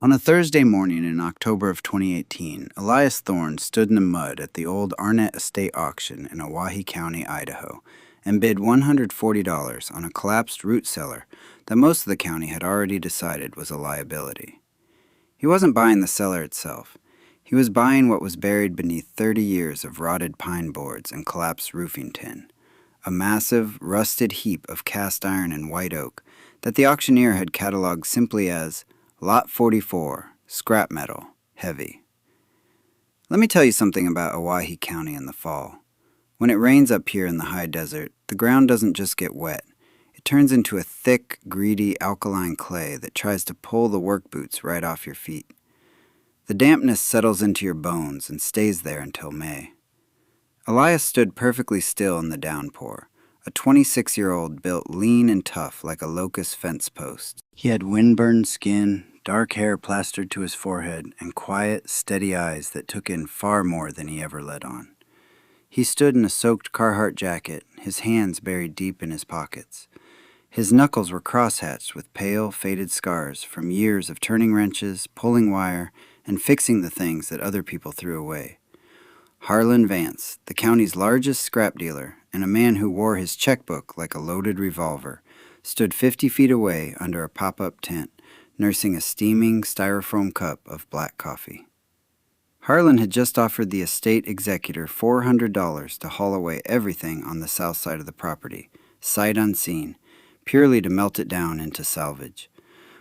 On a Thursday morning in October of 2018, Elias Thorne stood in the mud at the old Arnett Estate auction in Owyhee County, Idaho, and bid $140 on a collapsed root cellar that most of the county had already decided was a liability. He wasn't buying the cellar itself. He was buying what was buried beneath 30 years of rotted pine boards and collapsed roofing tin, a massive, rusted heap of cast iron and white oak that the auctioneer had cataloged simply as Lot 44, Scrap Metal, Heavy. Let me tell you something about Owyhee County in the fall. When it rains up here in the high desert, the ground doesn't just get wet. It turns into a thick, greedy, alkaline clay that tries to pull the work boots right off your feet. The dampness settles into your bones and stays there until May. Elias stood perfectly still in the downpour, a 26-year-old built lean and tough like a locust fence post. He had wind-burned skin, dark hair plastered to his forehead, and quiet, steady eyes that took in far more than he ever let on. He stood in a soaked Carhartt jacket, his hands buried deep in his pockets. His knuckles were crosshatched with pale, faded scars from years of turning wrenches, pulling wire, and fixing the things that other people threw away. Harlan Vance, the county's largest scrap dealer, and a man who wore his checkbook like a loaded revolver, stood 50 feet away under a pop-up tent, nursing a steaming styrofoam cup of black coffee. Harlan had just offered the estate executor $400 to haul away everything on the south side of the property, sight unseen, purely to melt it down into salvage.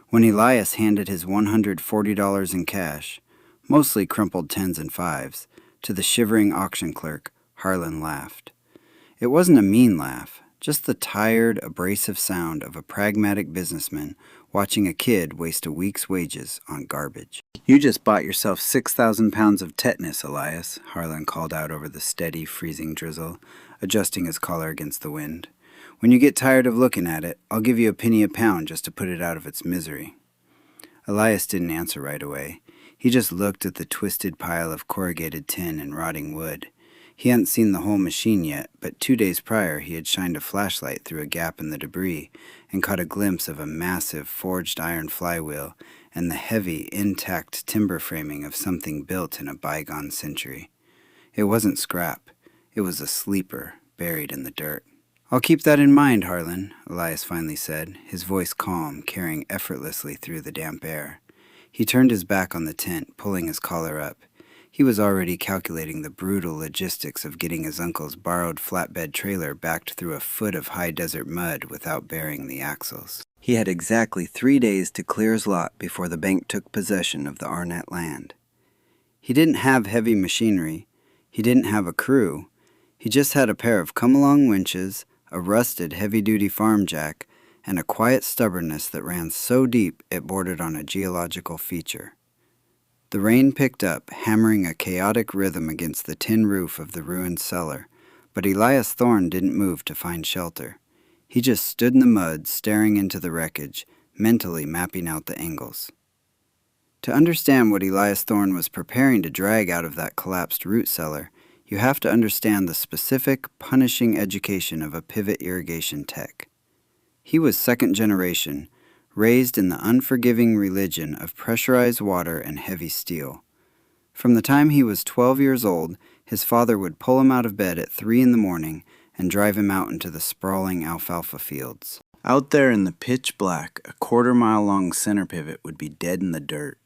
When Elias handed his $140 in cash, mostly crumpled tens and fives, to the shivering auction clerk, Harlan laughed. It wasn't a mean laugh, just the tired, abrasive sound of a pragmatic businessman watching a kid waste a week's wages on garbage. "You just bought yourself 6,000 pounds of tetanus, Elias," Harlan called out over the steady, freezing drizzle, adjusting his collar against the wind. "When you get tired of looking at it, I'll give you a penny a pound just to put it out of its misery." Elias didn't answer right away. He just looked at the twisted pile of corrugated tin and rotting wood. He hadn't seen the whole machine yet, but 2 days prior he had shined a flashlight through a gap in the debris and caught a glimpse of a massive forged iron flywheel and the heavy, intact timber framing of something built in a bygone century. It wasn't scrap. It was a sleeper buried in the dirt. "I'll keep that in mind, Harlan," Elias finally said, his voice calm, carrying effortlessly through the damp air. He turned his back on the tent, pulling his collar up. He was already calculating the brutal logistics of getting his uncle's borrowed flatbed trailer backed through a foot of high desert mud without burying the axles. He had exactly 3 days to clear his lot before the bank took possession of the Arnett land. He didn't have heavy machinery. He didn't have a crew. He just had a pair of come-along winches, a rusted heavy-duty farm jack, and a quiet stubbornness that ran so deep it bordered on a geological feature. The rain picked up, hammering a chaotic rhythm against the tin roof of the ruined cellar, but Elias Thorne didn't move to find shelter. He just stood in the mud, staring into the wreckage, mentally mapping out the angles. To understand what Elias Thorne was preparing to drag out of that collapsed root cellar, you have to understand the specific, punishing education of a pivot irrigation tech. He was second generation, raised in the unforgiving religion of pressurized water and heavy steel. From the time he was 12 years old, his father would pull him out of bed at 3 in the morning and drive him out into the sprawling alfalfa fields. Out there in the pitch black, a quarter-mile-long center pivot would be dead in the dirt,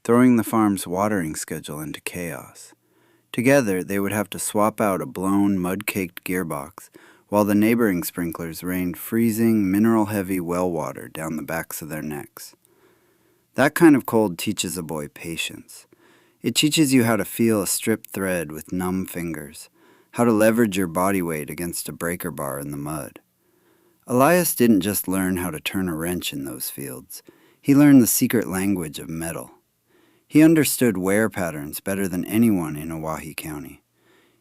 throwing the farm's watering schedule into chaos. Together, they would have to swap out a blown, mud-caked gearbox, while the neighboring sprinklers rained freezing, mineral-heavy well water down the backs of their necks. That kind of cold teaches a boy patience. It teaches you how to feel a stripped thread with numb fingers, how to leverage your body weight against a breaker bar in the mud. Elias didn't just learn how to turn a wrench in those fields. He learned the secret language of metal. He understood wear patterns better than anyone in Owyhee County.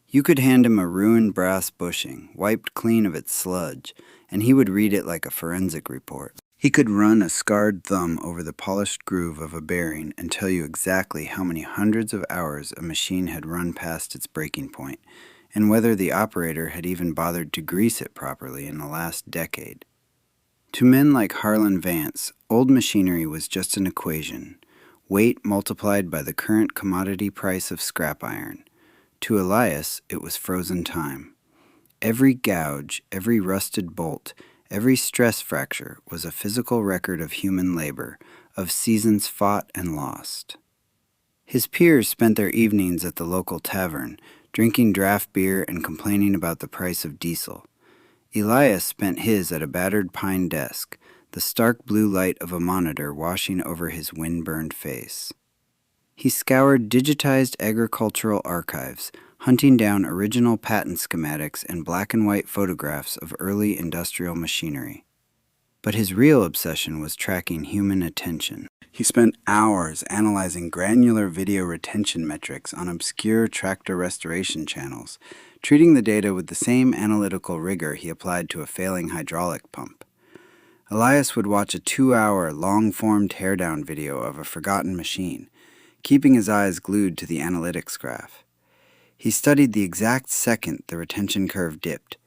You could hand him a ruined brass bushing, wiped clean of its sludge, and he would read it like a forensic report. He could run a scarred thumb over the polished groove of a bearing and tell you exactly how many hundreds of hours a machine had run past its breaking point, and whether the operator had even bothered to grease it properly in the last decade. To men like Harlan Vance, old machinery was just an equation. weight multiplied by the current commodity price of scrap iron. To Elias, it was frozen time. Every gouge, every rusted bolt, every stress fracture was a physical record of human labor, of seasons fought and lost. His peers spent their evenings at the local tavern, drinking draft beer and complaining about the price of diesel. Elias spent his at a battered pine desk, the stark blue light of a monitor washing over his wind-burned face. He scoured digitized agricultural archives, hunting down original patent schematics and black and white photographs of early industrial machinery. But his real obsession was tracking human attention. He spent hours analyzing granular video retention metrics on obscure tractor restoration channels, treating the data with the same analytical rigor he applied to a failing hydraulic pump. Elias would watch a 2-hour, long-form teardown video of a forgotten machine, keeping his eyes glued to the analytics graph. He studied the exact second the retention curve dipped,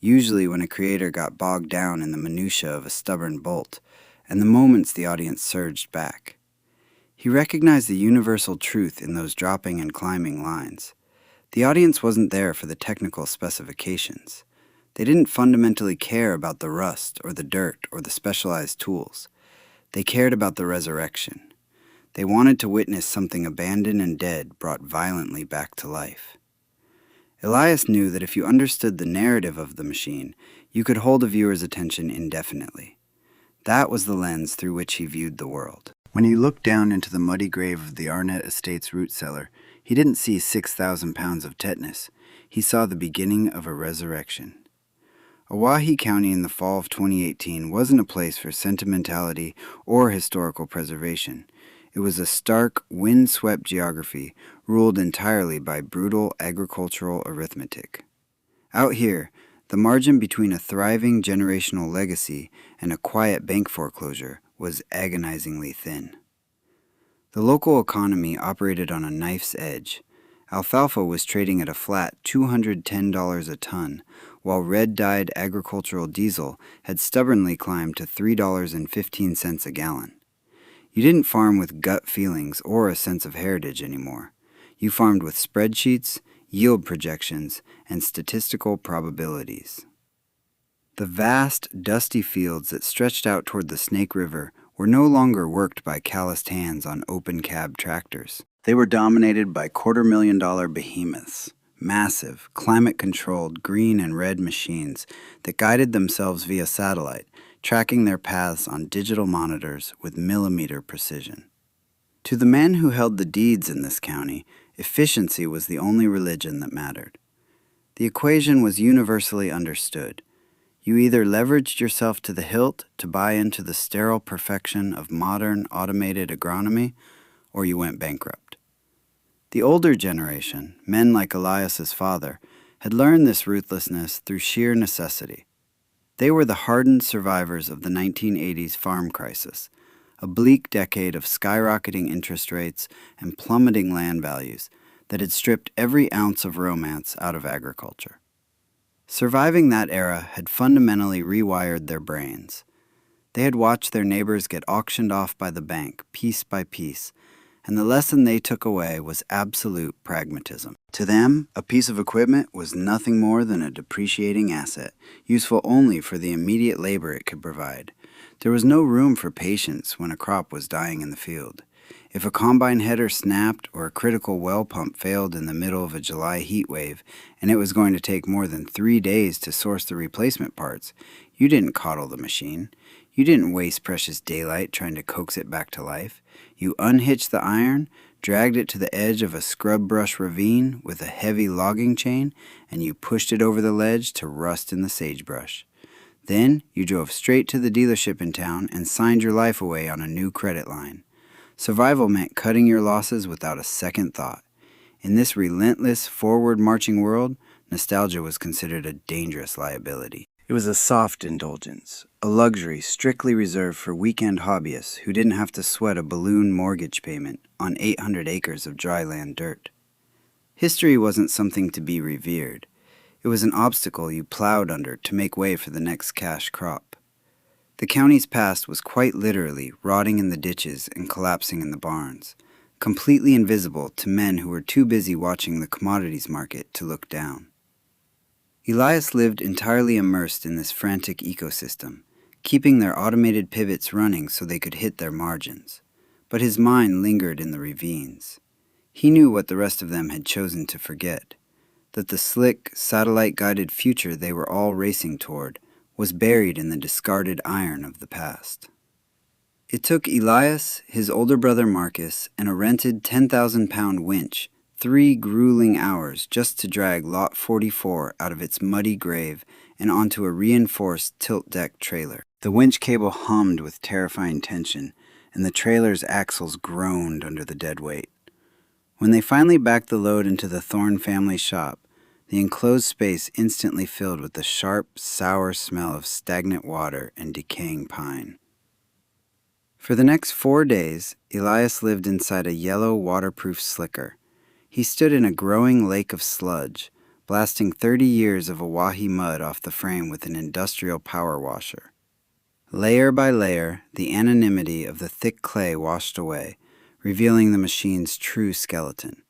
usually when a creator got bogged down in the minutiae of a stubborn bolt, and the moments the audience surged back. He recognized the universal truth in those dropping and climbing lines. The audience wasn't there for the technical specifications. They didn't fundamentally care about the rust or the dirt or the specialized tools. They cared about the resurrection. They wanted to witness something abandoned and dead brought violently back to life. Elias knew that if you understood the narrative of the machine, you could hold a viewer's attention indefinitely. That was the lens through which he viewed the world. When he looked down into the muddy grave of the Arnett Estate's root cellar, he didn't see 6,000 pounds of tetanus. He saw the beginning of a resurrection. Owyhee County in the fall of 2018 wasn't a place for sentimentality or historical preservation. It was a stark, wind-swept geography ruled entirely by brutal agricultural arithmetic. Out here, the margin between a thriving generational legacy and a quiet bank foreclosure was agonizingly thin. The local economy operated on a knife's edge. Alfalfa was trading at a flat $210 a ton, while red-dyed agricultural diesel had stubbornly climbed to $3.15 a gallon. You didn't farm with gut feelings or a sense of heritage anymore. You farmed with spreadsheets, yield projections, and statistical probabilities. The vast, dusty fields that stretched out toward the Snake River were no longer worked by calloused hands on open-cab tractors. They were dominated by $250,000 behemoths, massive, climate-controlled green and red machines that guided themselves via satellite, tracking their paths on digital monitors with millimeter precision. To the men who held the deeds in this county, efficiency was the only religion that mattered. The equation was universally understood. You either leveraged yourself to the hilt to buy into the sterile perfection of modern automated agronomy, or you went bankrupt. The older generation, men like Elias's father, had learned this ruthlessness through sheer necessity. They were the hardened survivors of the 1980s farm crisis, a bleak decade of skyrocketing interest rates and plummeting land values that had stripped every ounce of romance out of agriculture. Surviving that era had fundamentally rewired their brains. They had watched their neighbors get auctioned off by the bank, piece by piece, and the lesson they took away was absolute pragmatism. To them, a piece of equipment was nothing more than a depreciating asset, useful only for the immediate labor it could provide. There was no room for patience when a crop was dying in the field. If a combine header snapped or a critical well pump failed in the middle of a July heat wave, and it was going to take more than 3 days to source the replacement parts, you didn't coddle the machine. You didn't waste precious daylight trying to coax it back to life. You unhitched the iron, dragged it to the edge of a scrub brush ravine with a heavy logging chain, and you pushed it over the ledge to rust in the sagebrush. Then you drove straight to the dealership in town and signed your life away on a new credit line. Survival meant cutting your losses without a second thought. In this relentless, forward-marching world, nostalgia was considered a dangerous liability. It was a soft indulgence, a luxury strictly reserved for weekend hobbyists who didn't have to sweat a balloon mortgage payment on 800 acres of dryland dirt. History wasn't something to be revered. It was an obstacle you plowed under to make way for the next cash crop. The county's past was quite literally rotting in the ditches and collapsing in the barns, completely invisible to men who were too busy watching the commodities market to look down. Elias lived entirely immersed in this frantic ecosystem, keeping their automated pivots running so they could hit their margins. But his mind lingered in the ravines. He knew what the rest of them had chosen to forget, that the slick, satellite-guided future they were all racing toward was buried in the discarded iron of the past. It took Elias, his older brother Marcus, and a rented 10,000-pound winch 3 grueling hours just to drag Lot 44 out of its muddy grave and onto a reinforced tilt-deck trailer. The winch cable hummed with terrifying tension, and the trailer's axles groaned under the dead weight. When they finally backed the load into the Thorne family shop, the enclosed space instantly filled with the sharp, sour smell of stagnant water and decaying pine. For the next 4 days, Elias lived inside a yellow, waterproof slicker. He stood in a growing lake of sludge, blasting 30 years of Oahe mud off the frame with an industrial power washer. Layer by layer, the anonymity of the thick clay washed away, revealing the machine's true skeleton.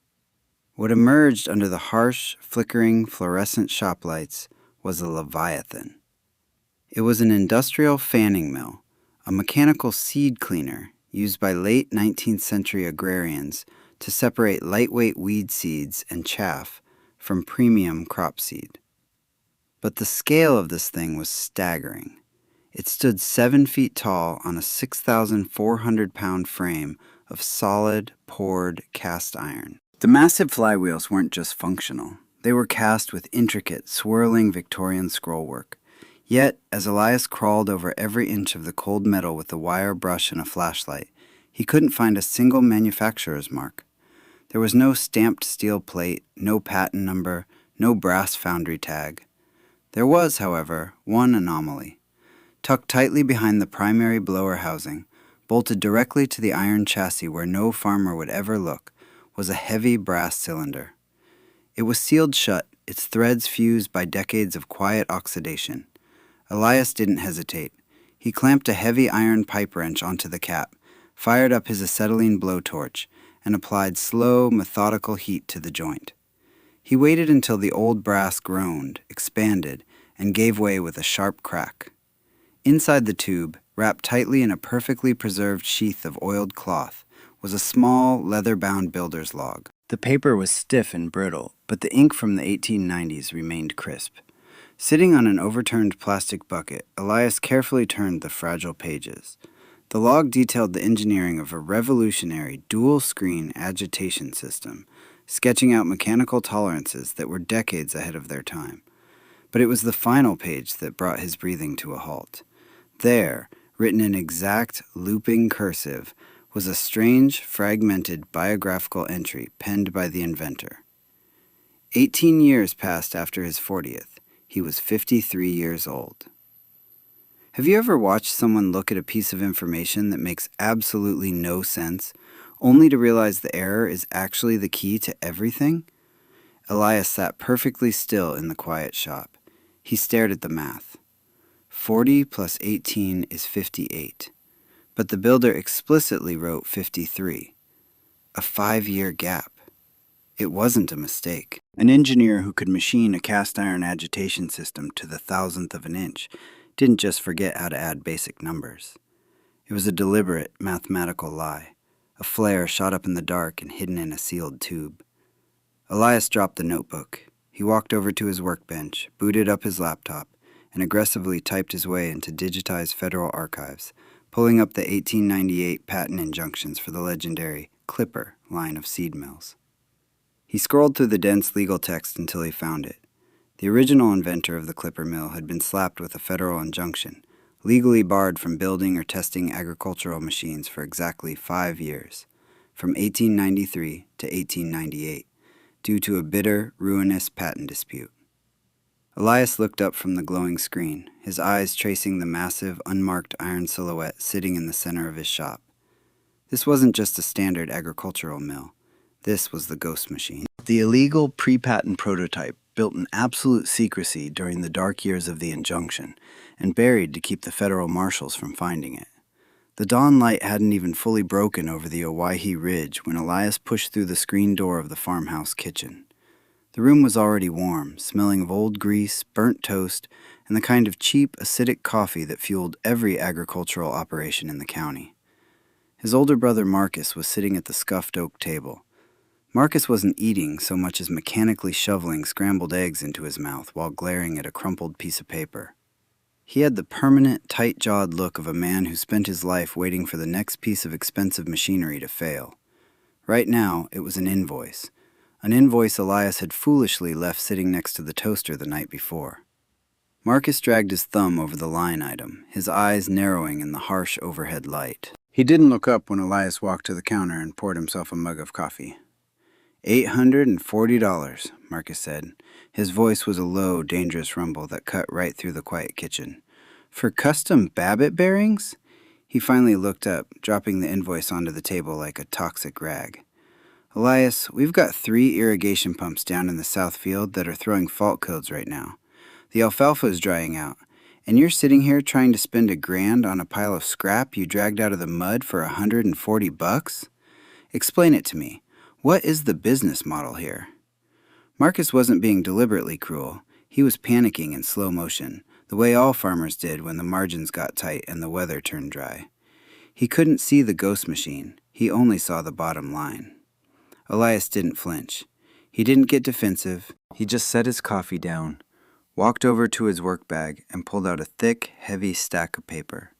What emerged under the harsh, flickering, fluorescent shop lights was a leviathan. It was an industrial fanning mill, a mechanical seed cleaner used by late 19th century agrarians to separate lightweight weed seeds and chaff from premium crop seed. But the scale of this thing was staggering. It stood 7 feet tall on a 6,400-pound frame of solid, poured cast iron. The massive flywheels weren't just functional. They were cast with intricate, swirling Victorian scrollwork. Yet, as Elias crawled over every inch of the cold metal with a wire brush and a flashlight, he couldn't find a single manufacturer's mark. There was no stamped steel plate, no patent number, no brass foundry tag. There was, however, one anomaly. Tucked tightly behind the primary blower housing, bolted directly to the iron chassis where no farmer would ever look, was a heavy brass cylinder. It was sealed shut, its threads fused by decades of quiet oxidation. Elias didn't hesitate. He clamped a heavy iron pipe wrench onto the cap, fired up his acetylene blowtorch, and applied slow, methodical heat to the joint. He waited until the old brass groaned, expanded, and gave way with a sharp crack. Inside the tube, wrapped tightly in a perfectly preserved sheath of oiled cloth, was a small, leather-bound builder's log. The paper was stiff and brittle, but the ink from the 1890s remained crisp. Sitting on an overturned plastic bucket, Elias carefully turned the fragile pages. The log detailed the engineering of a revolutionary dual-screen agitation system, sketching out mechanical tolerances that were decades ahead of their time. But it was the final page that brought his breathing to a halt. There, written in exact, looping cursive, was a strange, fragmented biographical entry penned by the inventor. 18 years passed after his 40th. He was 53 years old. Have you ever watched someone look at a piece of information that makes absolutely no sense, only to realize the error is actually the key to everything? Elias sat perfectly still in the quiet shop. He stared at the math. 40 plus 18 is 58. But the builder explicitly wrote 53. A 5-year gap. It wasn't a mistake. An engineer who could machine a cast iron agitation system to the thousandth of an inch didn't just forget how to add basic numbers. It was a deliberate mathematical lie. A flare shot up in the dark and hidden in a sealed tube. Elias dropped the notebook. He walked over to his workbench, booted up his laptop, and aggressively typed his way into digitized federal archives, pulling up the 1898 patent injunctions for the legendary Clipper line of seed mills. He scrolled through the dense legal text until he found it. The original inventor of the Clipper mill had been slapped with a federal injunction, legally barred from building or testing agricultural machines for exactly 5 years, from 1893 to 1898, due to a bitter, ruinous patent dispute. Elias looked up from the glowing screen, his eyes tracing the massive, unmarked iron silhouette sitting in the center of his shop. This wasn't just a standard agricultural mill. This was the ghost machine. The illegal pre-patent prototype, built in absolute secrecy during the dark years of the injunction and buried to keep the federal marshals from finding it. The dawn light hadn't even fully broken over the Owyhee Ridge when Elias pushed through the screen door of the farmhouse kitchen. The room was already warm, smelling of old grease, burnt toast, and the kind of cheap, acidic coffee that fueled every agricultural operation in the county. His older brother Marcus was sitting at the scuffed oak table. Marcus wasn't eating so much as mechanically shoveling scrambled eggs into his mouth while glaring at a crumpled piece of paper. He had the permanent, tight-jawed look of a man who spent his life waiting for the next piece of expensive machinery to fail. Right now, it was an invoice Elias had foolishly left sitting next to the toaster the night before. Marcus dragged his thumb over the line item, his eyes narrowing in the harsh overhead light. He didn't look up when Elias walked to the counter and poured himself a mug of coffee. $840, Marcus said. His voice was a low, dangerous rumble that cut right through the quiet kitchen. For custom Babbitt bearings? He finally looked up, dropping the invoice onto the table like a toxic rag. Elias, we've got 3 irrigation pumps down in the south field that are throwing fault codes right now. The alfalfa is drying out, and you're sitting here trying to spend $1,000 on a pile of scrap you dragged out of the mud for $140? Explain it to me. What is the business model here? Marcus wasn't being deliberately cruel. He was panicking in slow motion, the way all farmers did when the margins got tight and the weather turned dry. He couldn't see the ghost machine. He only saw the bottom line. Elias didn't flinch. He didn't get defensive. He just set his coffee down, walked over to his work bag, and pulled out a thick, heavy stack of paper.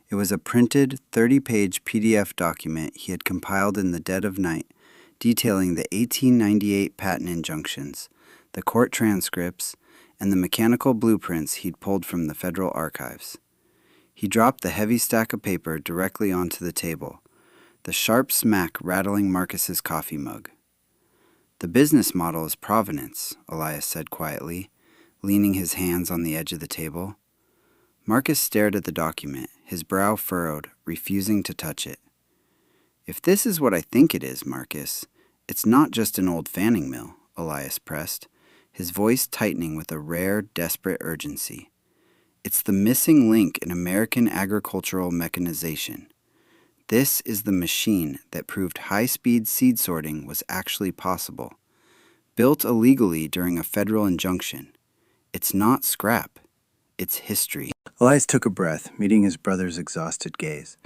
It was a printed, 30-page PDF document he had compiled in the dead of night, detailing the 1898 patent injunctions, the court transcripts, and the mechanical blueprints he'd pulled from the federal archives. He dropped the heavy stack of paper directly onto the table, the sharp smack rattling Marcus's coffee mug. The business model is provenance, Elias said quietly, leaning his hands on the edge of the table. Marcus stared at the document, his brow furrowed, refusing to touch it. If this is what I think it is, Marcus, it's not just an old fanning mill, Elias pressed, his voice tightening with a rare, desperate urgency. It's the missing link in American agricultural mechanization. This is the machine that proved high-speed seed sorting was actually possible, built illegally during a federal injunction. It's not scrap. It's history. Elias took a breath, meeting his brother's exhausted gaze.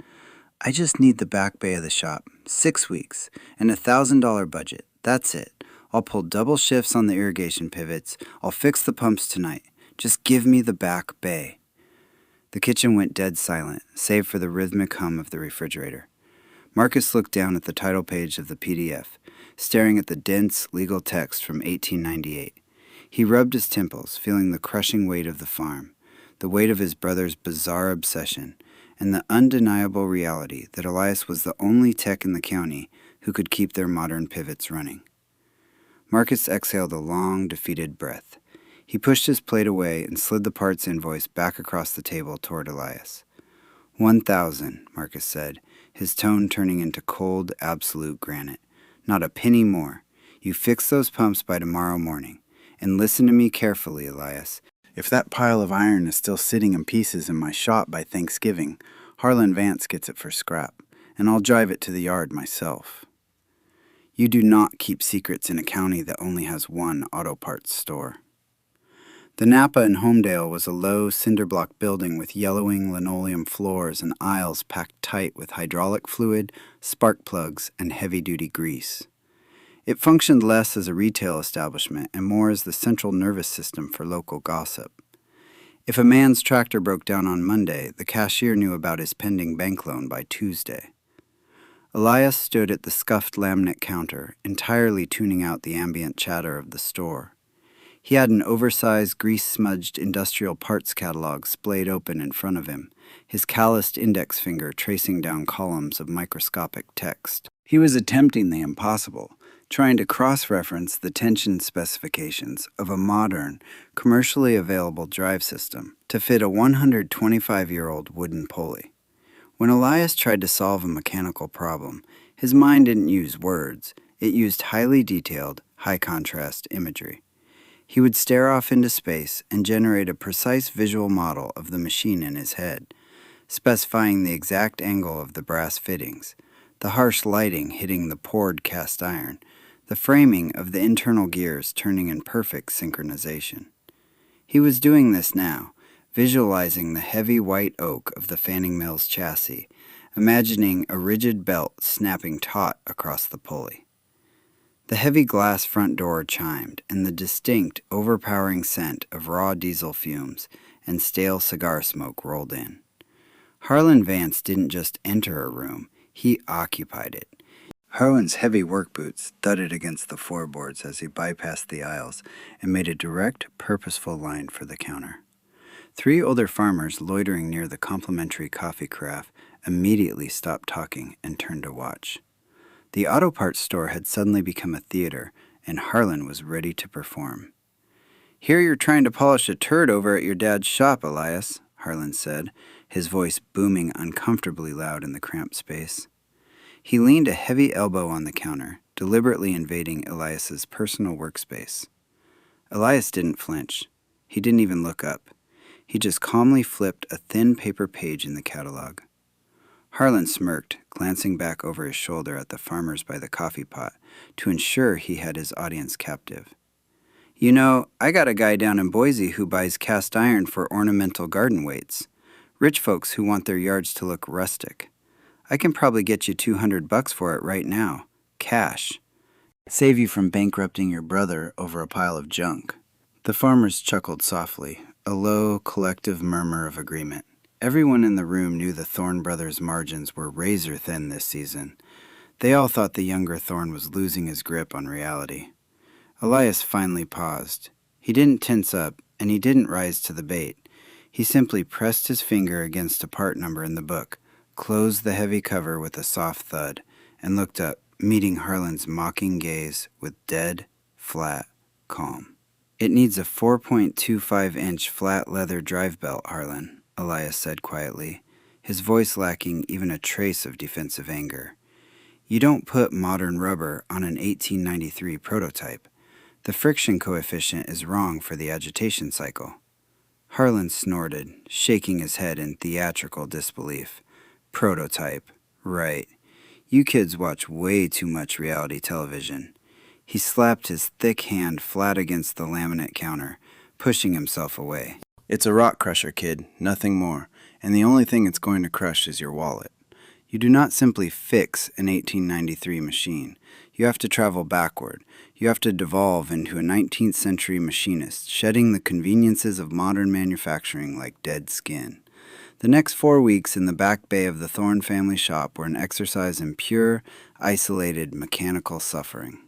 I just need the back bay of the shop, 6 weeks, and a $1,000 budget. That's it. I'll pull double shifts on the irrigation pivots. I'll fix the pumps tonight. Just give me the back bay. The kitchen went dead silent, save for the rhythmic hum of the refrigerator. Marcus looked down at the title page of the PDF, staring at the dense legal text from 1898. He rubbed his temples, feeling the crushing weight of the farm, the weight of his brother's bizarre obsession, and the undeniable reality that Elias was the only tech in the county who could keep their modern pivots running. Marcus exhaled a long, defeated breath. He pushed his plate away and slid the parts invoice back across the table toward Elias. 1,000, Marcus said, his tone turning into cold, absolute granite. Not a penny more. You fix those pumps by tomorrow morning. And listen to me carefully, Elias. If that pile of iron is still sitting in pieces in my shop by Thanksgiving, Harlan Vance gets it for scrap, and I'll drive it to the yard myself. You do not keep secrets in a county that only has one auto parts store. The Napa in Homedale was a low, cinder-block building with yellowing linoleum floors and aisles packed tight with hydraulic fluid, spark plugs, and heavy-duty grease. It functioned less as a retail establishment and more as the central nervous system for local gossip. If a man's tractor broke down on Monday, the cashier knew about his pending bank loan by Tuesday. Elias stood at the scuffed laminate counter, entirely tuning out the ambient chatter of the store. He had an oversized, grease-smudged industrial parts catalog splayed open in front of him, his calloused index finger tracing down columns of microscopic text. He was attempting the impossible, trying to cross-reference the tension specifications of a modern, commercially available drive system to fit a 125-year-old wooden pulley. When Elias tried to solve a mechanical problem, his mind didn't use words. It used highly detailed, high-contrast imagery. He would stare off into space and generate a precise visual model of the machine in his head, specifying the exact angle of the brass fittings, the harsh lighting hitting the poured cast iron, the framing of the internal gears turning in perfect synchronization. He was doing this now, visualizing the heavy white oak of the fanning mill's chassis, imagining a rigid belt snapping taut across the pulley. The heavy glass front door chimed, and the distinct, overpowering scent of raw diesel fumes and stale cigar smoke rolled in. Harlan Vance didn't just enter a room, he occupied it. Harlan's heavy work boots thudded against the floorboards as he bypassed the aisles and made a direct, purposeful line for the counter. 3 older farmers loitering near the complimentary coffee carafe immediately stopped talking and turned to watch. The auto parts store had suddenly become a theater, and Harlan was ready to perform. "Here you're trying to polish a turd over at your dad's shop, Elias," Harlan said, his voice booming uncomfortably loud in the cramped space. He leaned a heavy elbow on the counter, deliberately invading Elias's personal workspace. Elias didn't flinch. He didn't even look up. He just calmly flipped a thin paper page in the catalog. Harlan smirked, glancing back over his shoulder at the farmers by the coffee pot to ensure he had his audience captive. "You know, I got a guy down in Boise who buys cast iron for ornamental garden weights. Rich folks who want their yards to look rustic. I can probably get you $200 for it right now. Cash. Save you from bankrupting your brother over a pile of junk." The farmers chuckled softly, a low, collective murmur of agreement. Everyone in the room knew the Thorne brothers' margins were razor thin this season. They all thought the younger Thorne was losing his grip on reality. Elias finally paused. He didn't tense up, and he didn't rise to the bait. He simply pressed his finger against a part number in the book, closed the heavy cover with a soft thud, and looked up, meeting Harlan's mocking gaze with dead, flat calm. "It needs a 4.25-inch flat leather drive belt, Harlan," Elias said quietly, his voice lacking even a trace of defensive anger. "You don't put modern rubber on an 1893 prototype. The friction coefficient is wrong for the agitation cycle." Harlan snorted, shaking his head in theatrical disbelief. "Prototype, right. You kids watch way too much reality television." He slapped his thick hand flat against the laminate counter, pushing himself away. "It's a rock crusher, kid, nothing more, and the only thing it's going to crush is your wallet. You do not simply fix an 1893 machine. You have to travel backward. You have to devolve into a 19th century machinist, shedding the conveniences of modern manufacturing like dead skin." The next 4 weeks in the back bay of the Thorne family shop were an exercise in pure, isolated, mechanical suffering.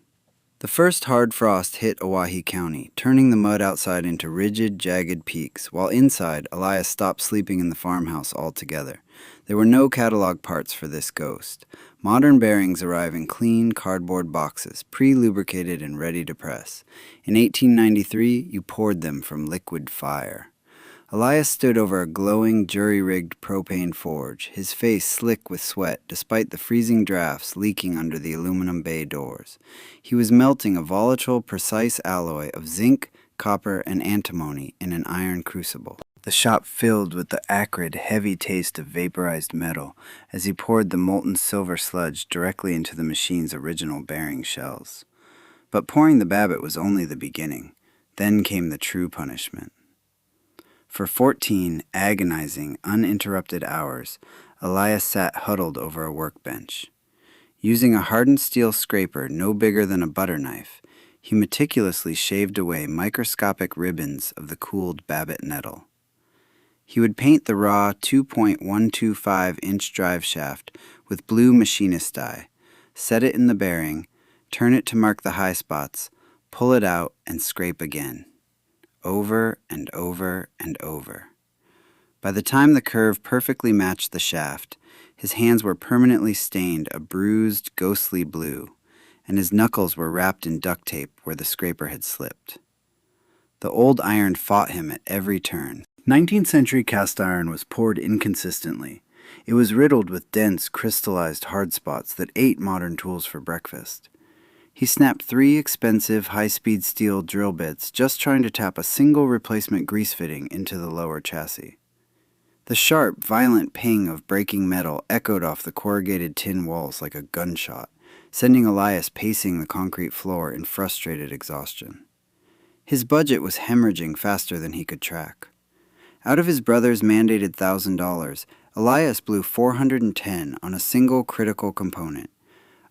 The first hard frost hit Owyhee County, turning the mud outside into rigid, jagged peaks, while inside, Elias stopped sleeping in the farmhouse altogether. There were no catalog parts for this ghost. Modern bearings arrive in clean cardboard boxes, pre-lubricated and ready to press. In 1893, you poured them from liquid fire. Elias stood over a glowing, jury-rigged propane forge, his face slick with sweat despite the freezing drafts leaking under the aluminum bay doors. He was melting a volatile, precise alloy of zinc, copper, and antimony in an iron crucible. The shop filled with the acrid, heavy taste of vaporized metal as he poured the molten silver sludge directly into the machine's original bearing shells. But pouring the Babbitt was only the beginning. Then came the true punishment. For 14 agonizing, uninterrupted hours, Elias sat huddled over a workbench. Using a hardened steel scraper no bigger than a butter knife, he meticulously shaved away microscopic ribbons of the cooled Babbitt metal. He would paint the raw 2.125-inch drive shaft with blue machinist dye, set it in the bearing, turn it to mark the high spots, pull it out, and scrape again. Over and over and over. By the time the curve perfectly matched the shaft, his hands were permanently stained a bruised, ghostly blue, and his knuckles were wrapped in duct tape where the scraper had slipped. The old iron fought him at every turn. 19th century cast iron was poured inconsistently. It was riddled with dense, crystallized hard spots that ate modern tools for breakfast. He snapped 3 expensive, high-speed steel drill bits just trying to tap a single replacement grease fitting into the lower chassis. The sharp, violent ping of breaking metal echoed off the corrugated tin walls like a gunshot, sending Elias pacing the concrete floor in frustrated exhaustion. His budget was hemorrhaging faster than he could track. Out of his brother's mandated $1,000, Elias blew $410 on a single critical component,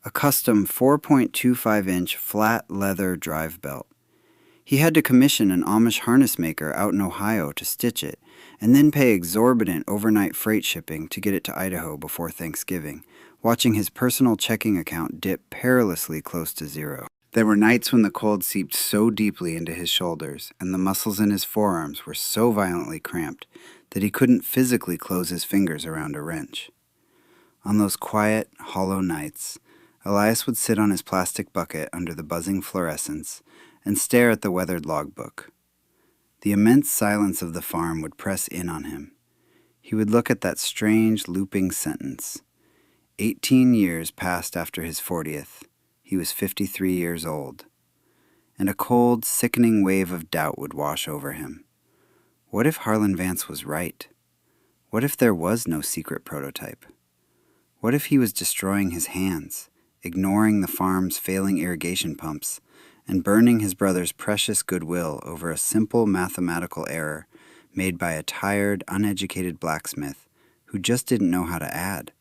a custom 4.25-inch flat leather drive belt. He had to commission an Amish harness maker out in Ohio to stitch it, and then pay exorbitant overnight freight shipping to get it to Idaho before Thanksgiving, watching his personal checking account dip perilously close to zero. There were nights when the cold seeped so deeply into his shoulders, and the muscles in his forearms were so violently cramped that he couldn't physically close his fingers around a wrench. On those quiet, hollow nights, Elias would sit on his plastic bucket under the buzzing fluorescence and stare at the weathered logbook. The immense silence of the farm would press in on him. He would look at that strange, looping sentence. 18 years passed after his 40th. He was 53 years old. And a cold, sickening wave of doubt would wash over him. What if Harlan Vance was right? What if there was no secret prototype? What if he was destroying his hands, ignoring the farm's failing irrigation pumps, and burning his brother's precious goodwill over a simple mathematical error made by a tired, uneducated blacksmith who just didn't know how to add?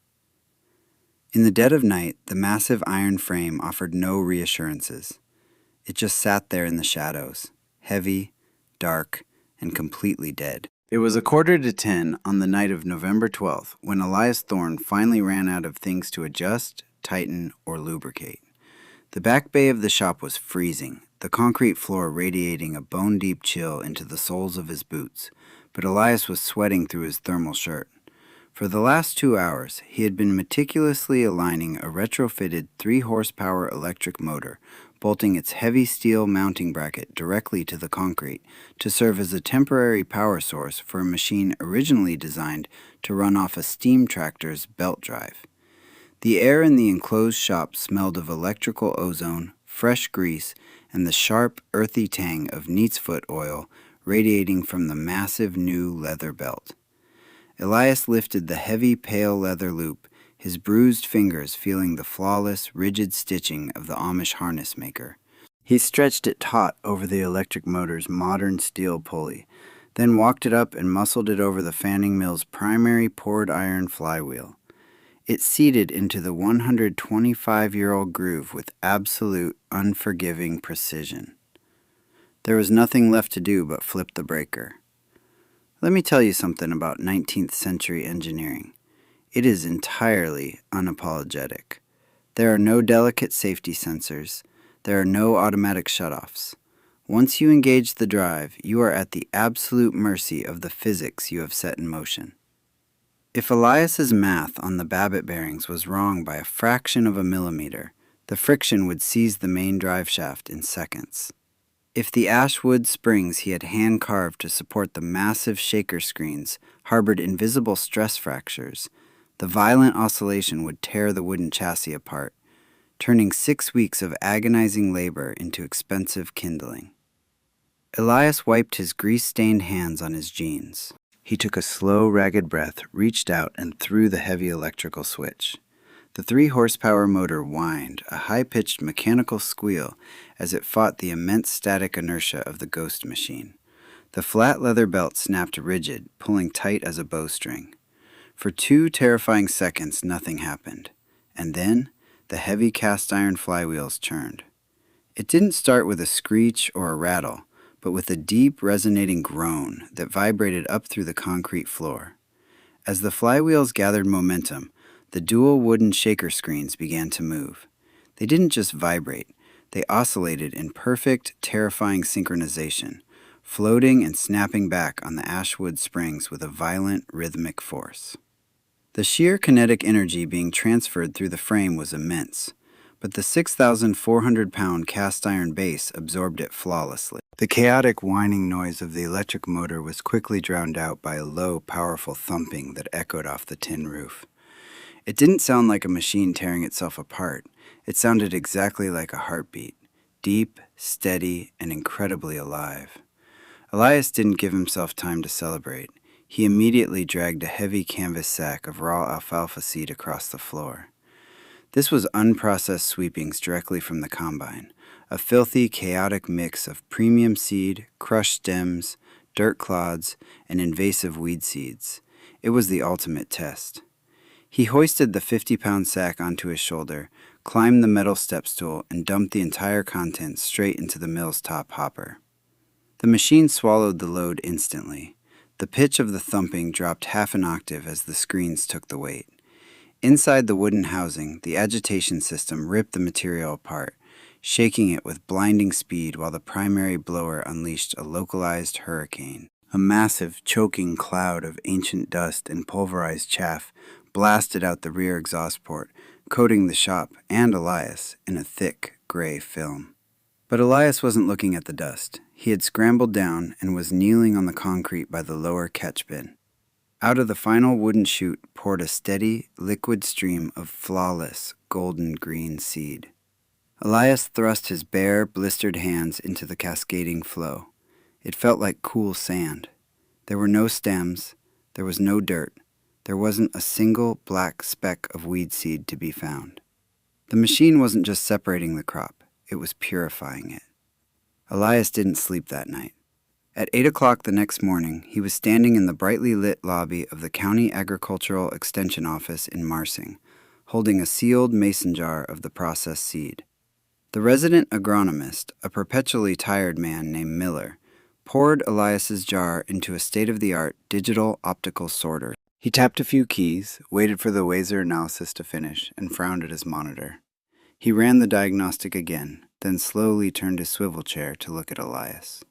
In the dead of night, the massive iron frame offered no reassurances. It just sat there in the shadows, heavy, dark, and completely dead. It was 9:45 on the night of November 12th when Elias Thorne finally ran out of things to adjust, tighten, or lubricate. The back bay of the shop was freezing, the concrete floor radiating a bone-deep chill into the soles of his boots, but Elias was sweating through his thermal shirt. For the last 2 hours, he had been meticulously aligning a retrofitted 3-horsepower electric motor, bolting its heavy steel mounting bracket directly to the concrete to serve as a temporary power source for a machine originally designed to run off a steam tractor's belt drive. The air in the enclosed shop smelled of electrical ozone, fresh grease, and the sharp, earthy tang of neat's foot oil radiating from the massive new leather belt. Elias lifted the heavy, pale leather loop, his bruised fingers feeling the flawless, rigid stitching of the Amish harness maker. He stretched it taut over the electric motor's modern steel pulley, then walked it up and muscled it over the fanning mill's primary poured iron flywheel. It seated into the 125-year-old groove with absolute, unforgiving precision. There was nothing left to do but flip the breaker. Let me tell you something about 19th century engineering. It is entirely unapologetic. There are no delicate safety sensors. There are no automatic shutoffs. Once you engage the drive, you are at the absolute mercy of the physics you have set in motion. If Elias's math on the Babbitt bearings was wrong by a fraction of a millimeter, the friction would seize the main drive shaft in seconds. If the ash wood springs he had hand-carved to support the massive shaker screens harbored invisible stress fractures, the violent oscillation would tear the wooden chassis apart, turning 6 weeks of agonizing labor into expensive kindling. Elias wiped his grease-stained hands on his jeans. He took a slow, ragged breath, reached out, and threw the heavy electrical switch. The 3-horsepower motor whined, a high-pitched mechanical squeal, as it fought the immense static inertia of the ghost machine. The flat leather belt snapped rigid, pulling tight as a bowstring. For 2 terrifying seconds, nothing happened. And then, the heavy cast-iron flywheels churned. It didn't start with a screech or a rattle, but with a deep, resonating groan that vibrated up through the concrete floor. As the flywheels gathered momentum, the dual wooden shaker screens began to move. They didn't just vibrate, they oscillated in perfect, terrifying synchronization, floating and snapping back on the ashwood springs with a violent, rhythmic force. The sheer kinetic energy being transferred through the frame was immense, but the 6,400-pound cast-iron base absorbed it flawlessly. The chaotic whining noise of the electric motor was quickly drowned out by a low, powerful thumping that echoed off the tin roof. It didn't sound like a machine tearing itself apart. It sounded exactly like a heartbeat, deep, steady, and incredibly alive. Elias didn't give himself time to celebrate. He immediately dragged a heavy canvas sack of raw alfalfa seed across the floor. This was unprocessed sweepings directly from the combine, a filthy, chaotic mix of premium seed, crushed stems, dirt clods, and invasive weed seeds. It was the ultimate test. He hoisted the 50-pound sack onto his shoulder, climbed the metal step stool, and dumped the entire contents straight into the mill's top hopper. The machine swallowed the load instantly. The pitch of the thumping dropped half an octave as the screens took the weight. Inside the wooden housing, the agitation system ripped the material apart, shaking it with blinding speed while the primary blower unleashed a localized hurricane. A massive, choking cloud of ancient dust and pulverized chaff blasted out the rear exhaust port, coating the shop and Elias in a thick, gray film. But Elias wasn't looking at the dust. He had scrambled down and was kneeling on the concrete by the lower catch bin. Out of the final wooden chute poured a steady, liquid stream of flawless, golden-green seed. Elias thrust his bare, blistered hands into the cascading flow. It felt like cool sand. There were no stems. There was no dirt. There wasn't a single black speck of weed seed to be found. The machine wasn't just separating the crop. It was purifying it. Elias didn't sleep that night. At 8 o'clock the next morning, he was standing in the brightly lit lobby of the County Agricultural Extension Office in Marsing, holding a sealed mason jar of the processed seed. The resident agronomist, a perpetually tired man named Miller, poured Elias's jar into a state-of-the-art digital optical sorter. He tapped a few keys, waited for the Wazer analysis to finish, and frowned at his monitor. He ran the diagnostic again, then slowly turned his swivel chair to look at Elias.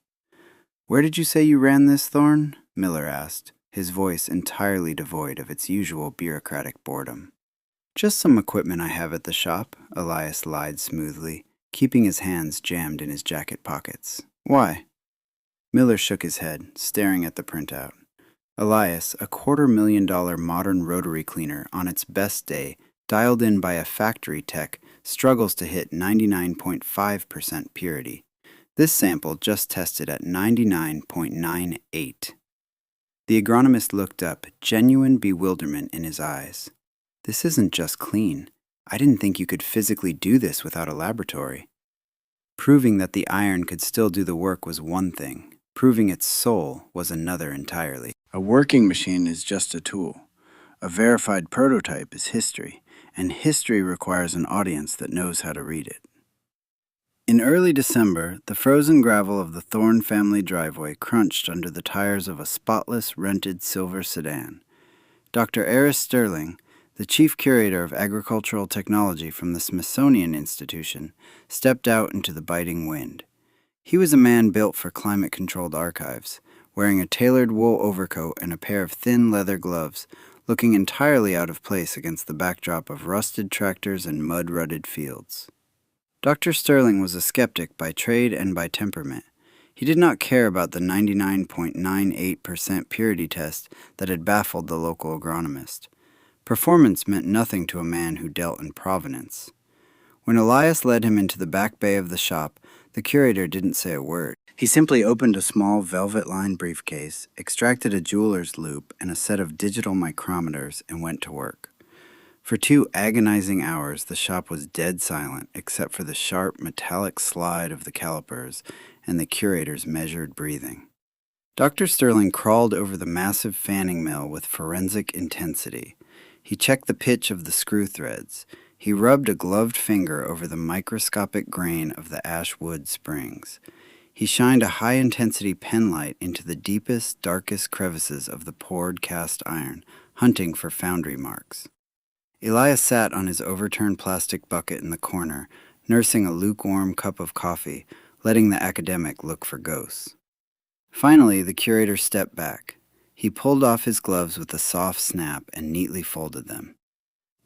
"Where did you say you ran this, Thorne?" Miller asked, his voice entirely devoid of its usual bureaucratic boredom. "Just some equipment I have at the shop," Elias lied smoothly, keeping his hands jammed in his jacket pockets. "Why?" Miller shook his head, staring at the printout. Elias, a $250,000 modern rotary cleaner on its best day, dialed in by a factory tech, struggles to hit 99.5% purity. This sample just tested at 99.98. The agronomist looked up, genuine bewilderment in his eyes. "This isn't just clean. I didn't think you could physically do this without a laboratory." Proving that the iron could still do the work was one thing. Proving its soul was another entirely. A working machine is just a tool. A verified prototype is history, and history requires an audience that knows how to read it. In early December, the frozen gravel of the Thorne family driveway crunched under the tires of a spotless, rented silver sedan. Dr. Elias Sterling, the chief curator of agricultural technology from the Smithsonian Institution, stepped out into the biting wind. He was a man built for climate-controlled archives, wearing a tailored wool overcoat and a pair of thin leather gloves, looking entirely out of place against the backdrop of rusted tractors and mud-rutted fields. Dr. Sterling was a skeptic by trade and by temperament. He did not care about the 99.98% purity test that had baffled the local agronomist. Performance meant nothing to a man who dealt in provenance. When Elias led him into the back bay of the shop, the curator didn't say a word. He simply opened a small velvet-lined briefcase, extracted a jeweler's loupe and a set of digital micrometers, and went to work. For 2 agonizing hours, the shop was dead silent, except for the sharp, metallic slide of the calipers and the curator's measured breathing. Dr. Sterling crawled over the massive fanning mill with forensic intensity. He checked the pitch of the screw threads. He rubbed a gloved finger over the microscopic grain of the ash wood springs. He shined a high-intensity penlight into the deepest, darkest crevices of the poured cast iron, hunting for foundry marks. Elias sat on his overturned plastic bucket in the corner, nursing a lukewarm cup of coffee, letting the academic look for ghosts. Finally, the curator stepped back. He pulled off his gloves with a soft snap and neatly folded them.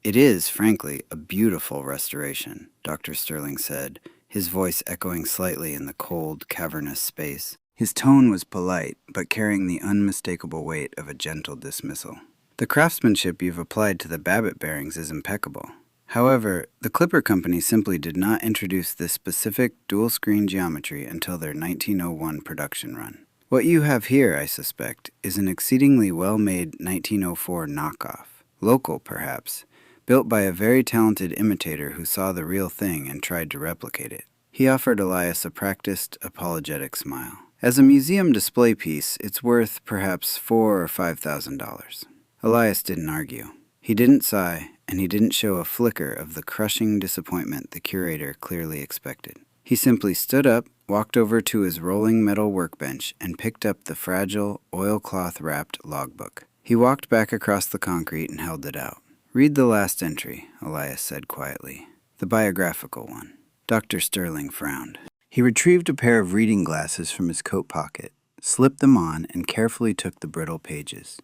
"It is, frankly, a beautiful restoration," Dr. Sterling said, his voice echoing slightly in the cold, cavernous space. His tone was polite, but carrying the unmistakable weight of a gentle dismissal. The craftsmanship you've applied to the Babbitt bearings is impeccable. However, the Clipper Company simply did not introduce this specific dual-screen geometry until their 1901 production run. What you have here, I suspect, is an exceedingly well-made 1904 knockoff, local perhaps, built by a very talented imitator who saw the real thing and tried to replicate it. He offered Elias a practiced, apologetic smile. As a museum display piece, it's worth perhaps $4,000 or $5,000. Elias didn't argue. He didn't sigh, and he didn't show a flicker of the crushing disappointment the curator clearly expected. He simply stood up, walked over to his rolling metal workbench, and picked up the fragile, oilcloth-wrapped logbook. He walked back across the concrete and held it out. "Read the last entry," Elias said quietly. "The biographical one." Dr. Sterling frowned. He retrieved a pair of reading glasses from his coat pocket, slipped them on, and carefully took the brittle pages.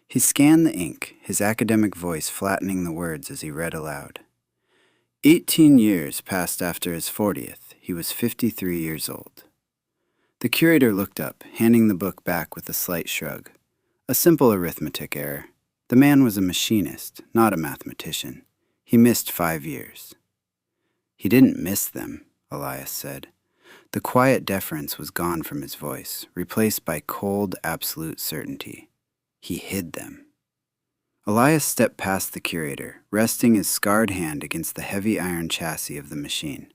He scanned the ink, his academic voice flattening the words as he read aloud. 18 years passed after his 40th. He was 53 years old. The curator looked up, handing the book back with a slight shrug. A simple arithmetic error. The man was a machinist, not a mathematician. He missed 5 years. "He didn't miss them," Elias said. The quiet deference was gone from his voice, replaced by cold, absolute certainty. He hid them. Elias stepped past the curator, resting his scarred hand against the heavy iron chassis of the machine.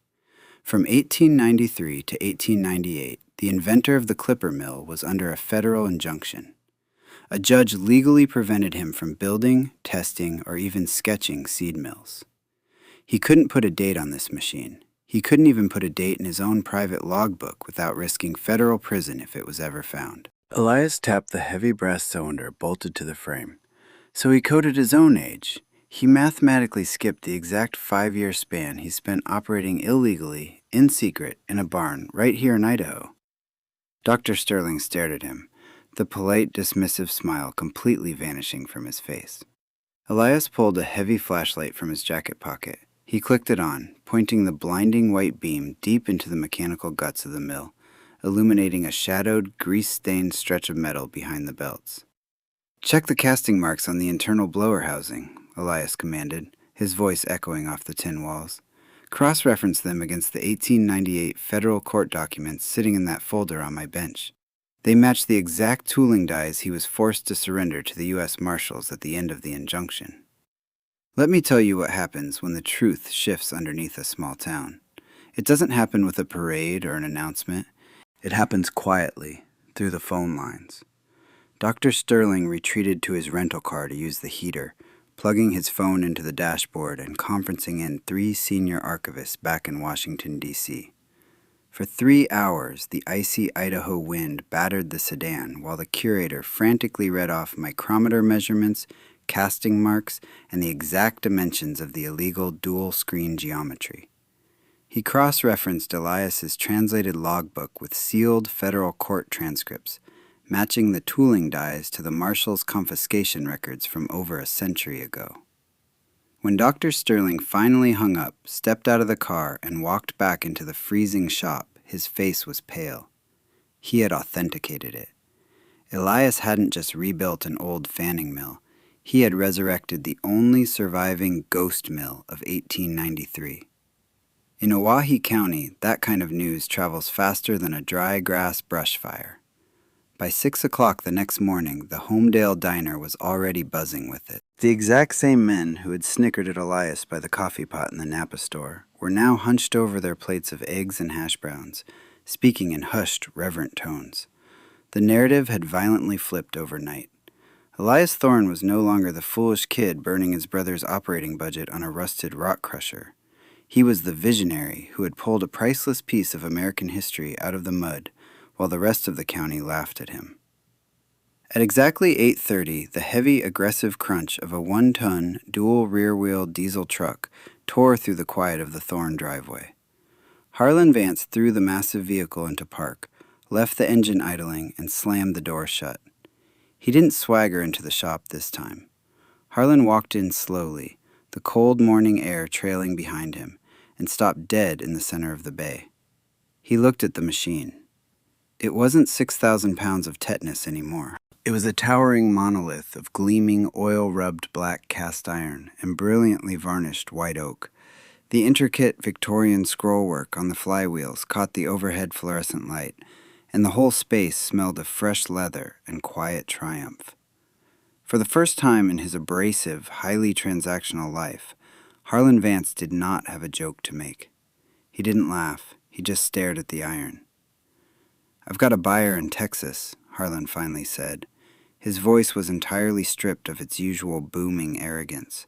From 1893 to 1898, the inventor of the Clipper mill was under a federal injunction. A judge legally prevented him from building, testing, or even sketching seed mills. He couldn't put a date on this machine. He couldn't even put a date in his own private logbook without risking federal prison if it was ever found. Elias tapped the heavy brass cylinder bolted to the frame. So he coded his own age. He mathematically skipped the exact 5-year span he spent operating illegally, in secret, in a barn right here in Idaho. Dr. Sterling stared at him, the polite, dismissive smile completely vanishing from his face. Elias pulled a heavy flashlight from his jacket pocket. He clicked it on, pointing the blinding white beam deep into the mechanical guts of the mill, illuminating a shadowed, grease-stained stretch of metal behind the belts. "Check the casting marks on the internal blower housing," Elias commanded, his voice echoing off the tin walls. "Cross-reference them against the 1898 federal court documents sitting in that folder on my bench. They match the exact tooling dies he was forced to surrender to the U.S. Marshals at the end of the injunction. Let me tell you what happens when the truth shifts underneath a small town. It doesn't happen with a parade or an announcement. It happens quietly, through the phone lines." Dr. Sterling retreated to his rental car to use the heater, plugging his phone into the dashboard and conferencing in 3 senior archivists back in Washington, D.C. For 3 hours, the icy Idaho wind battered the sedan while the curator frantically read off micrometer measurements, casting marks, and the exact dimensions of the illegal dual-screen geometry. He cross-referenced Elias's translated logbook with sealed federal court transcripts, matching the tooling dies to the Marshals' confiscation records from over a century ago. When Dr. Sterling finally hung up, stepped out of the car, and walked back into the freezing shop, his face was pale. He had authenticated it. Elias hadn't just rebuilt an old fanning mill. He had resurrected the only surviving ghost mill of 1893. In Owyhee County, that kind of news travels faster than a dry grass brush fire. By 6 o'clock the next morning, the Homedale diner was already buzzing with it. The exact same men who had snickered at Elias by the coffee pot in the Napa store were now hunched over their plates of eggs and hash browns, speaking in hushed, reverent tones. The narrative had violently flipped overnight. Elias Thorne was no longer the foolish kid burning his brother's operating budget on a rusted rock crusher. He was the visionary who had pulled a priceless piece of American history out of the mud, while the rest of the county laughed at him. At exactly 8:30, the heavy, aggressive crunch of a 1-ton, dual rear-wheel diesel truck tore through the quiet of the Thorne driveway. Harlan Vance threw the massive vehicle into park, left the engine idling, and slammed the door shut. He didn't swagger into the shop this time. Harlan walked in slowly, the cold morning air trailing behind him, and stopped dead in the center of the bay. He looked at the machine. It wasn't 6,000 pounds of tetanus anymore. It was a towering monolith of gleaming, oil-rubbed black cast iron and brilliantly varnished white oak. The intricate Victorian scrollwork on the flywheels caught the overhead fluorescent light, and the whole space smelled of fresh leather and quiet triumph. For the first time in his abrasive, highly transactional life, Harlan Vance did not have a joke to make. He didn't laugh. He just stared at the iron. "I've got a buyer in Texas," Harlan finally said. His voice was entirely stripped of its usual booming arrogance.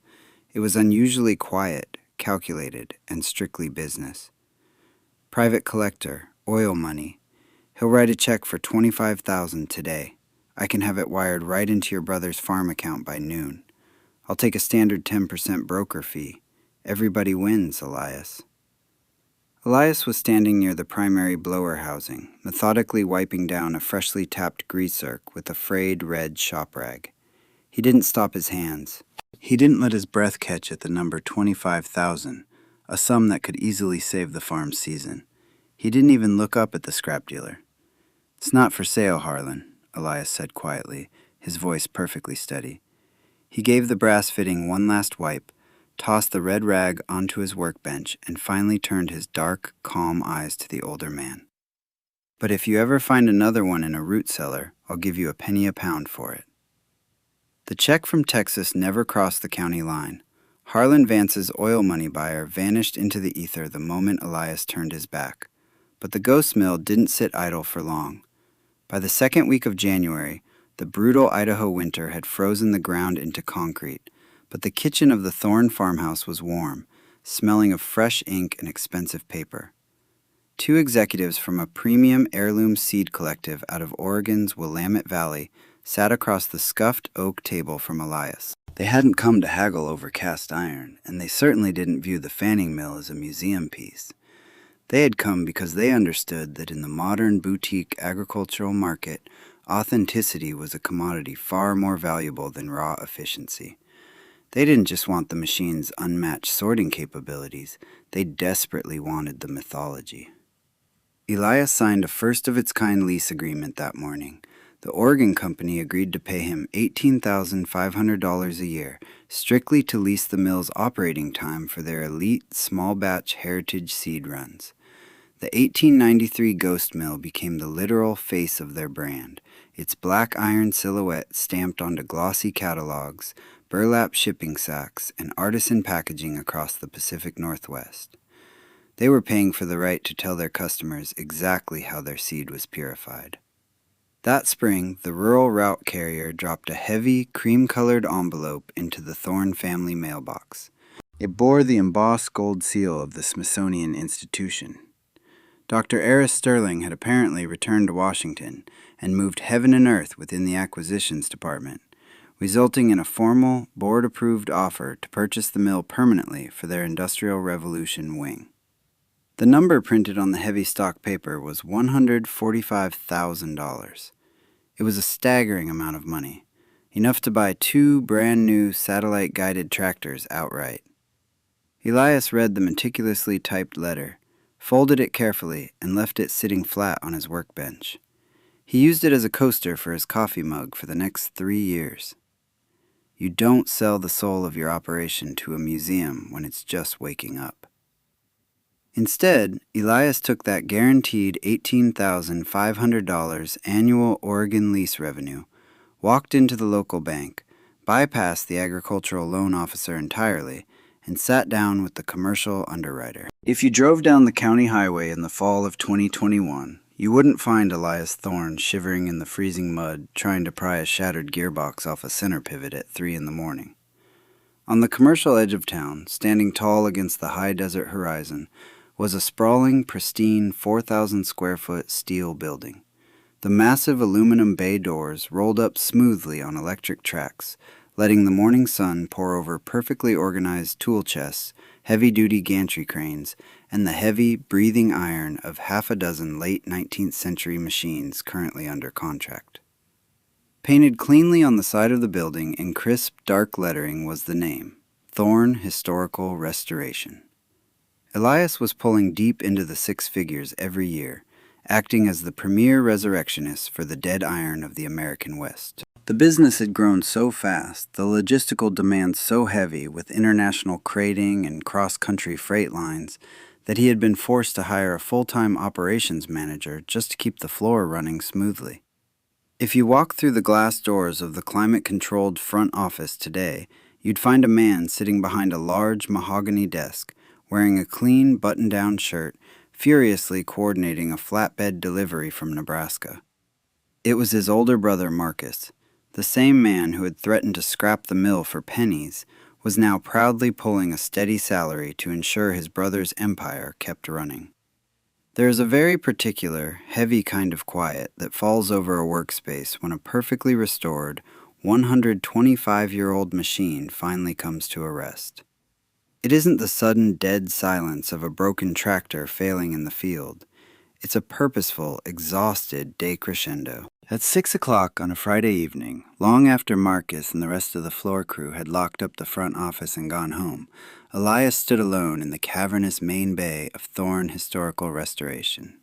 It was unusually quiet, calculated, and strictly business. "Private collector, oil money. He'll write a check for $25,000 today. I can have it wired right into your brother's farm account by noon. I'll take a standard 10% broker fee. Everybody wins, Elias." Elias was standing near the primary blower housing, methodically wiping down a freshly tapped grease zerk with a frayed red shop rag. He didn't stop his hands. He didn't let his breath catch at the number 25,000, a sum that could easily save the farm's season. He didn't even look up at the scrap dealer. "It's not for sale, Harlan," Elias said quietly, his voice perfectly steady. He gave the brass fitting one last wipe, tossed the red rag onto his workbench, and finally turned his dark, calm eyes to the older man. "But if you ever find another one in a root cellar, I'll give you a penny a pound for it." The check from Texas never crossed the county line. Harlan Vance's oil money buyer vanished into the ether the moment Elias turned his back. But the ghost mill didn't sit idle for long. By the second week of January, the brutal Idaho winter had frozen the ground into concrete, but the kitchen of the Thorne farmhouse was warm, smelling of fresh ink and expensive paper. Two executives from a premium heirloom seed collective out of Oregon's Willamette Valley sat across the scuffed oak table from Elias. They hadn't come to haggle over cast iron, and they certainly didn't view the fanning mill as a museum piece. They had come because they understood that in the modern boutique agricultural market, authenticity was a commodity far more valuable than raw efficiency. They didn't just want the machine's unmatched sorting capabilities, they desperately wanted the mythology. Elias signed a first-of-its-kind lease agreement that morning. The Oregon company agreed to pay him $18,500 a year, strictly to lease the mill's operating time for their elite small-batch heritage seed runs. The 1893 Ghost Mill became the literal face of their brand, its black iron silhouette stamped onto glossy catalogs, burlap shipping sacks, and artisan packaging across the Pacific Northwest. They were paying for the right to tell their customers exactly how their seed was purified. That spring, the rural route carrier dropped a heavy, cream-colored envelope into the Thorne family mailbox. It bore the embossed gold seal of the Smithsonian Institution. Dr. Eris Sterling had apparently returned to Washington and moved heaven and earth within the acquisitions department, resulting in a formal, board-approved offer to purchase the mill permanently for their Industrial Revolution wing. The number printed on the heavy stock paper was $145,000. It was a staggering amount of money, enough to buy 2 brand-new satellite-guided tractors outright. Elias read the meticulously typed letter, folded it carefully, and left it sitting flat on his workbench. He used it as a coaster for his coffee mug for the next 3 years. You don't sell the soul of your operation to a museum when it's just waking up. Instead, Elias took that guaranteed $18,500 annual Oregon lease revenue, walked into the local bank, bypassed the agricultural loan officer entirely, and sat down with the commercial underwriter. If you drove down the county highway in the fall of 2021, you wouldn't find Elias Thorne shivering in the freezing mud trying to pry a shattered gearbox off a center pivot at 3 in the morning. On the commercial edge of town, standing tall against the high desert horizon, was a sprawling, pristine 4,000-square-foot steel building. The massive aluminum bay doors rolled up smoothly on electric tracks, letting the morning sun pour over perfectly organized tool chests, heavy-duty gantry cranes, and the heavy, breathing iron of half a dozen late 19th century machines currently under contract. Painted cleanly on the side of the building in crisp, dark lettering was the name, Thorne Historical Restoration. Elias was pulling deep into the 6 figures every year, acting as the premier resurrectionist for the dead iron of the American West. The business had grown so fast, the logistical demands so heavy with international crating and cross-country freight lines, that he had been forced to hire a full-time operations manager just to keep the floor running smoothly. If you walk through the glass doors of the climate-controlled front office today, you'd find a man sitting behind a large mahogany desk, wearing a clean button-down shirt, furiously coordinating a flatbed delivery from Nebraska. It was his older brother Marcus. The same man who had threatened to scrap the mill for pennies was now proudly pulling a steady salary to ensure his brother's empire kept running. There is a very particular, heavy kind of quiet that falls over a workspace when a perfectly restored, 125-year-old machine finally comes to a rest. It isn't the sudden dead silence of a broken tractor failing in the field. It's a purposeful, exhausted decrescendo. At 6 o'clock on a Friday evening, long after Marcus and the rest of the floor crew had locked up the front office and gone home, Elias stood alone in the cavernous main bay of Thorne Historical Restoration.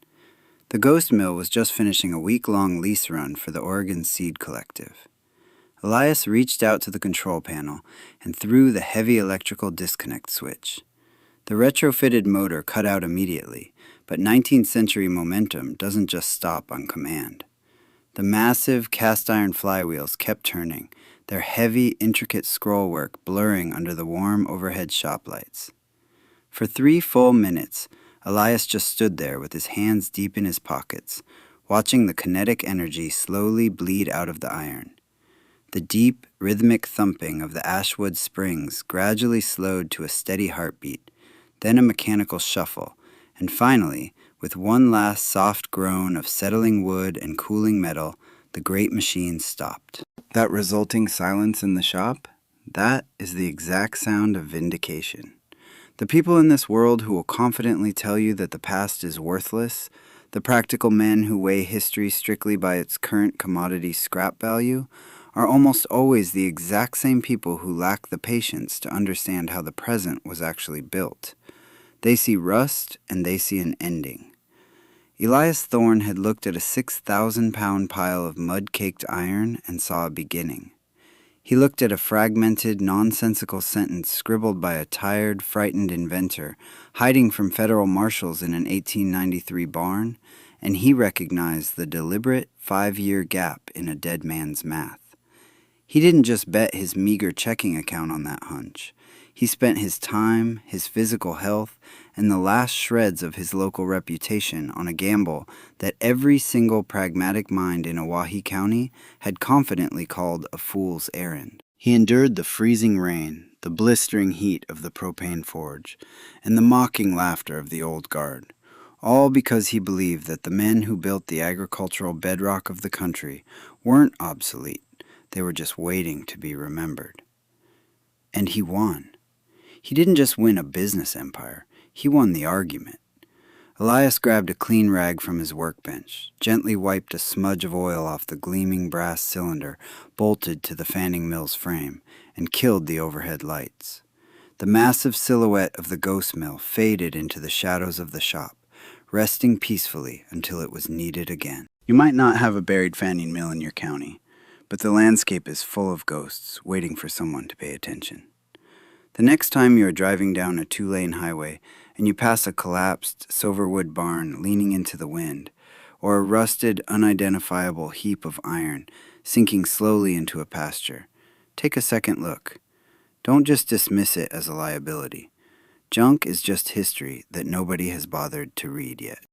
The ghost mill was just finishing a week-long lease run for the Oregon Seed Collective. Elias reached out to the control panel and threw the heavy electrical disconnect switch. The retrofitted motor cut out immediately, but 19th century momentum doesn't just stop on command. The massive cast-iron flywheels kept turning, their heavy, intricate scrollwork blurring under the warm overhead shop lights. For 3 full minutes, Elias just stood there with his hands deep in his pockets, watching the kinetic energy slowly bleed out of the iron. The deep, rhythmic thumping of the ashwood springs gradually slowed to a steady heartbeat, then a mechanical shuffle, and finally, with one last soft groan of settling wood and cooling metal, the great machine stopped. That resulting silence in the shop, that is the exact sound of vindication. The people in this world who will confidently tell you that the past is worthless, the practical men who weigh history strictly by its current commodity scrap value, are almost always the exact same people who lack the patience to understand how the present was actually built. They see rust and they see an ending. Elias Thorne had looked at a 6,000-pound pile of mud-caked iron and saw a beginning. He looked at a fragmented, nonsensical sentence scribbled by a tired, frightened inventor hiding from federal marshals in an 1893 barn, and he recognized the deliberate 5-year gap in a dead man's math. He didn't just bet his meager checking account on that hunch. He spent his time, his physical health, and the last shreds of his local reputation on a gamble that every single pragmatic mind in Owyhee County had confidently called a fool's errand. He endured the freezing rain, the blistering heat of the propane forge, and the mocking laughter of the old guard, all because he believed that the men who built the agricultural bedrock of the country weren't obsolete. They were just waiting to be remembered. And he won. He didn't just win a business empire, he won the argument. Elias grabbed a clean rag from his workbench, gently wiped a smudge of oil off the gleaming brass cylinder bolted to the fanning mill's frame, and killed the overhead lights. The massive silhouette of the ghost mill faded into the shadows of the shop, resting peacefully until it was needed again. You might not have a buried fanning mill in your county, but the landscape is full of ghosts waiting for someone to pay attention. The next time you are driving down a 2-lane highway and you pass a collapsed silverwood barn leaning into the wind, or a rusted, unidentifiable heap of iron sinking slowly into a pasture, take a second look. Don't just dismiss it as a liability. Junk is just history that nobody has bothered to read yet.